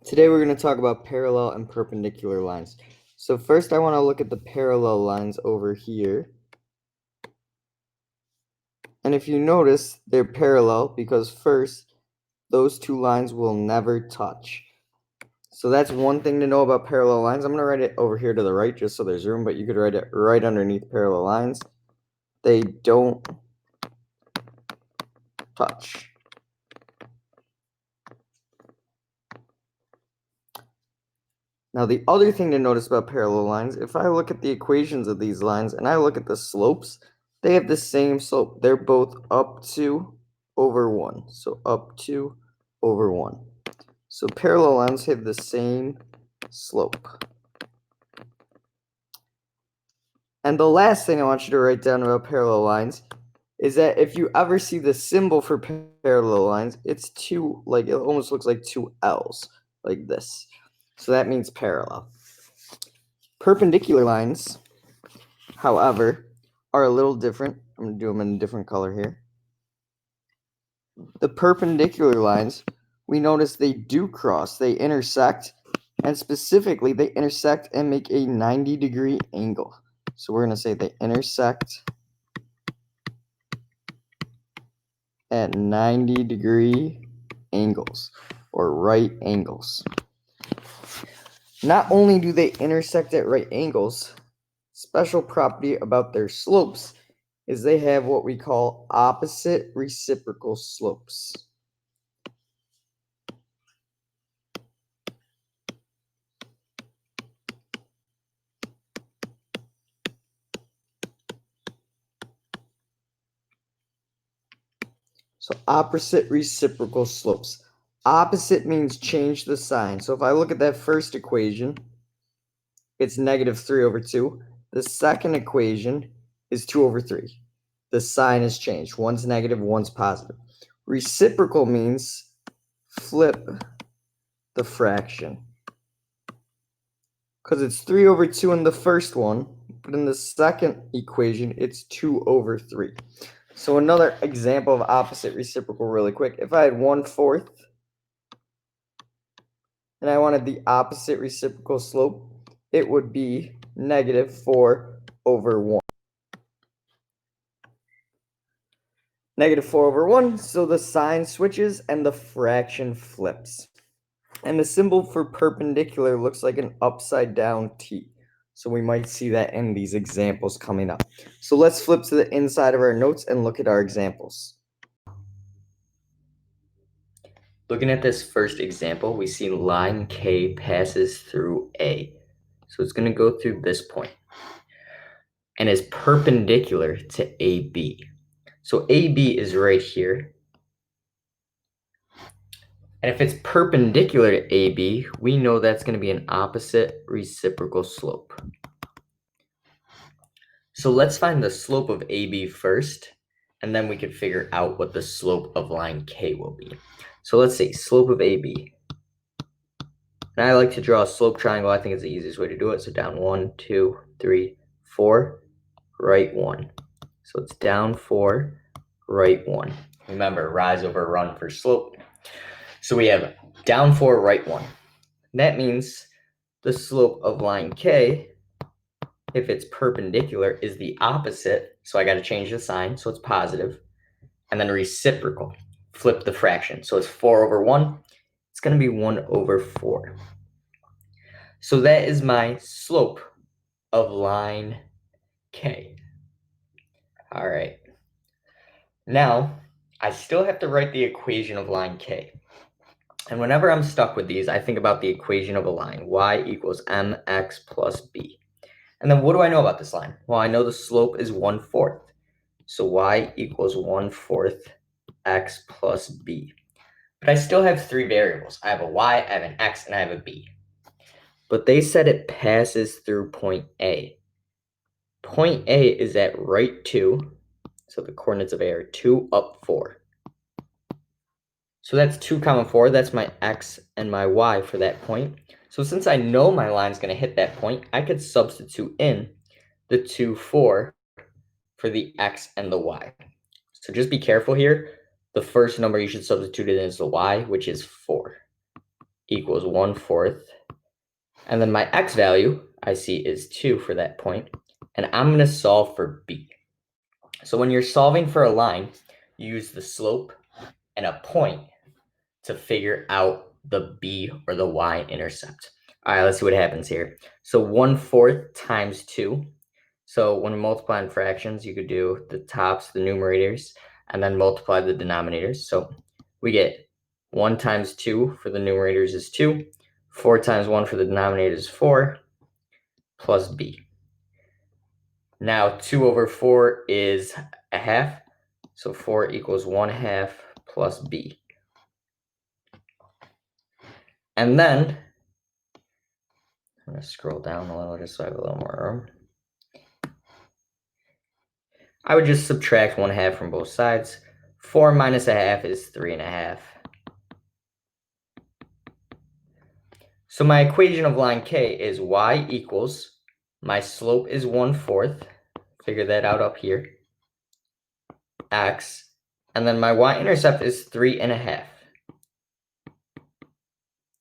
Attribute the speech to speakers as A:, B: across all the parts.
A: Today we're going to talk about parallel and perpendicular lines. So first I want to look at the parallel lines over here. And if you notice, they're parallel because first, those two lines will never touch. So that's one thing to know about parallel lines. I'm going to write it over here to the right just so there's room, but you could write it right underneath parallel lines. They don't touch. Now the other thing to notice about parallel lines, if I look at the equations of these lines and I look at the slopes, they have the same slope. They're both up to over 1. So up to over 1. So parallel lines have the same slope. And the last thing I want you to write down about parallel lines is that if you ever see the symbol for parallel lines, it's two, like it almost looks like two L's, like this. So that means parallel. Perpendicular lines, however, are a little different. I'm going to do them in a different color here. The perpendicular lines, we notice they do cross, they intersect, and specifically they intersect and make a 90-degree angle. So we're going to say they intersect at 90-degree angles or right angles. Not only do they intersect at right angles, special property about their slopes is they have what we call opposite reciprocal slopes. So opposite reciprocal slopes. Opposite means change the sign. So if I look at that first equation, it's -3/2. The second equation is 2/3. The sign is changed. One's negative, one's positive. Reciprocal means flip the fraction. Because it's 3/2 in the first one, but in the second equation, it's 2/3. So another example of opposite reciprocal really quick. If I had 1/4 and I wanted the opposite reciprocal slope, it would be -4/1. -4/1, so the sign switches and the fraction flips. And the symbol for perpendicular looks like an upside down T. So we might see that in these examples coming up. So let's flip to the inside of our notes and look at our examples. Looking at this first example, we see line K passes through A. So it's going to go through this point and is perpendicular to AB. So AB is right here. And if it's perpendicular to AB, we know that's going to be an opposite reciprocal slope. So let's find the slope of AB first, and then we can figure out what the slope of line K will be. So let's see, slope of AB. And I like to draw a slope triangle. I think it's the easiest way to do it. So down 1, 2, 3, 4, right 1. So it's down 4, right 1. Remember, rise over run for slope. So we have down 4, right 1. That means the slope of line K, if it's perpendicular, is the opposite. So I got to change the sign. So it's positive. And then reciprocal. Flip the fraction. So it's 4/1. It's going to be 1/4. So that is my slope of line K. All right. Now, I still have to write the equation of line K. And whenever I'm stuck with these, I think about the equation of a line. Y equals mx plus b. And then what do I know about this line? Well, I know the slope is 1/4. So y equals 1/4 x plus b. But I still have three variables. I have a y, I have an x, and I have a b. But they said it passes through point A. Point A is at right 2. So the coordinates of A are 2 up 4. So that's 2, 4. That's my x and my y for that point. So since I know my line's going to hit that point, I could substitute in the 2, 4 for the x and the y. So just be careful here. The first number you should substitute in is the y, which is 4. equals 1/4. And then my x value I see is 2 for that point. And I'm going to solve for b. So when you're solving for a line, you use the slope and a point to figure out the b or the y-intercept. All right, let's see what happens here. So 1/4 times 2. So when multiplying fractions, you could do the tops, the numerators, and then multiply the denominators. So we get 1 times 2 for the numerators is 2. 4 times 1 for the denominator is 4, plus b. Now 2/4 is a half, so 4 equals 1/2 plus b. And then, I'm going to scroll down a little just so I have a little more room. I would just subtract 1/2 from both sides. 4 minus a half is 3.5. So my equation of line K is y equals, my slope is 1/4, figure that out up here, x, and then my y-intercept is 3.5.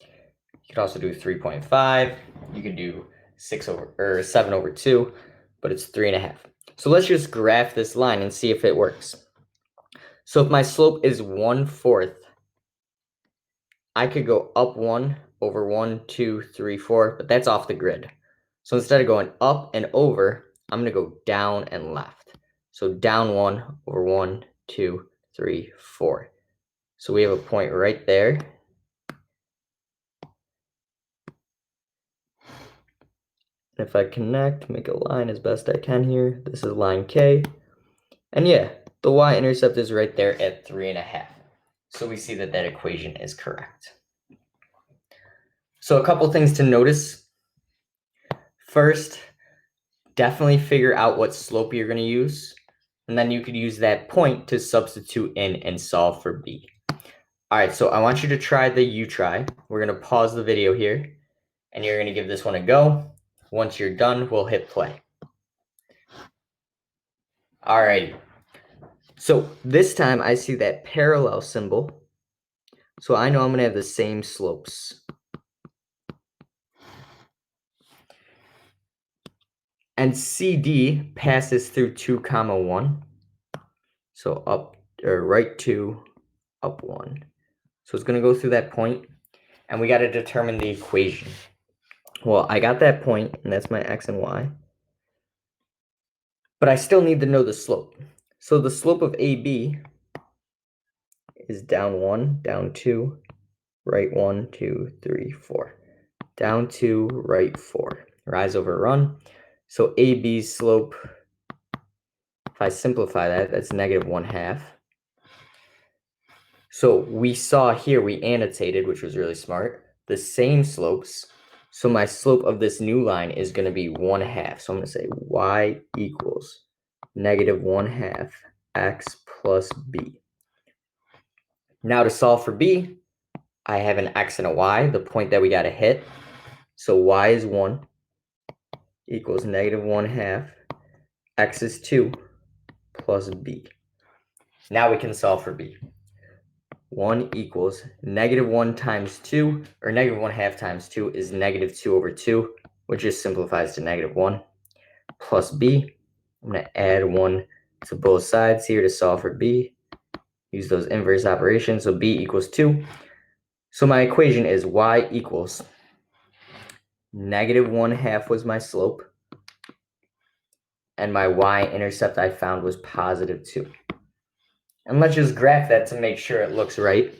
A: You could also do 3.5, you could do 7/2, but it's 3.5. So let's just graph this line and see if it works. So if my slope is 1/4, I could go up 1 over 1, 2, 3, 4, but that's off the grid. So instead of going up and over, I'm going to go down and left. So down 1 over 1, 2, 3, 4. So we have a point right there. If I connect, make a line as best I can here. This is line K. And yeah, the y-intercept is right there at 3.5. So we see that that equation is correct. So a couple things to notice. First, definitely figure out what slope you're going to use. And then you could use that point to substitute in and solve for b. All right, so I want you to try the U-try. We're going to pause the video here, and you're going to give this one a go. Once you're done, we'll hit play. All right. So this time I see that parallel symbol. So I know I'm going to have the same slopes. And CD passes through 2, 1. So up or right 2, up 1. So it's going to go through that point, and we got to determine the equation. Well, I got that point, and that's my x and y. But I still need to know the slope. So the slope of AB is down 1, down 2, right 1, 2, 3, 4. Down 2, right 4. Rise over run. So AB's slope, if I simplify that, that's negative 1/2. So we saw here, we annotated, which was really smart, the same slopes. So my slope of this new line is going to be 1/2. So I'm going to say y equals negative 1/2 x plus b. Now to solve for b, I have an x and a y, the point that we got to hit. So y is 1 equals negative 1/2, x is 2 plus b. Now we can solve for b. 1 equals negative 1 times 2, or negative 1/2 times 2 is negative 2/2, which just simplifies to negative 1, plus b. I'm going to add 1 to both sides here to solve for b. Use those inverse operations, so b equals 2. So my equation is y equals negative 1/2 was my slope, and my y-intercept I found was positive 2. And let's just graph that to make sure it looks right.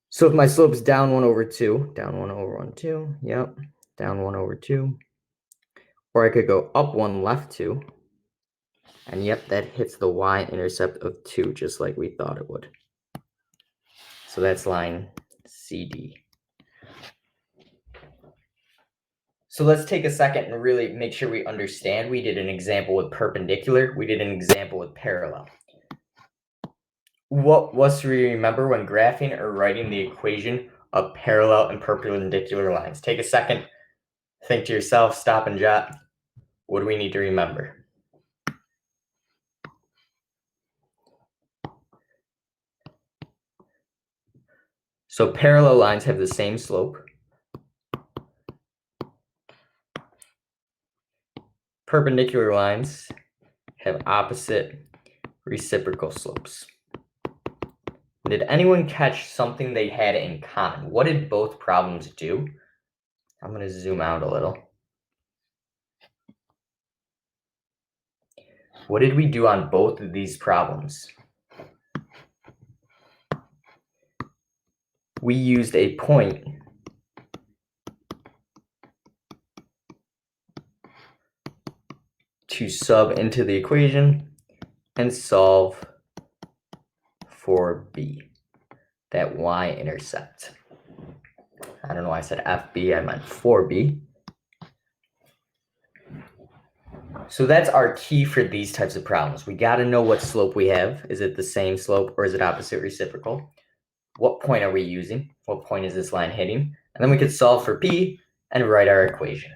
A: So if my slope is down 1/2, down 1/2, yep, down 1/2, or I could go up 1, left 2, and yep, that hits the y-intercept of 2, just like we thought it would. So that's line CD. So let's take a second and really make sure we understand. We did an example with perpendicular. We did an example with parallel. What must we remember when graphing or writing the equation of parallel and perpendicular lines? Take a second, think to yourself, stop and jot. What do we need to remember? So parallel lines have the same slope. Perpendicular lines have opposite reciprocal slopes. Did anyone catch something they had in common? What did both problems do? I'm going to zoom out a little. What did we do on both of these problems? We used a point to sub into the equation and solve for b, that y-intercept. I don't know why I said FB, I meant 4b. So that's our key for these types of problems. We got to know what slope we have. Is it the same slope or is it opposite reciprocal? What point are we using? What point is this line hitting? And then we could solve for p and write our equation.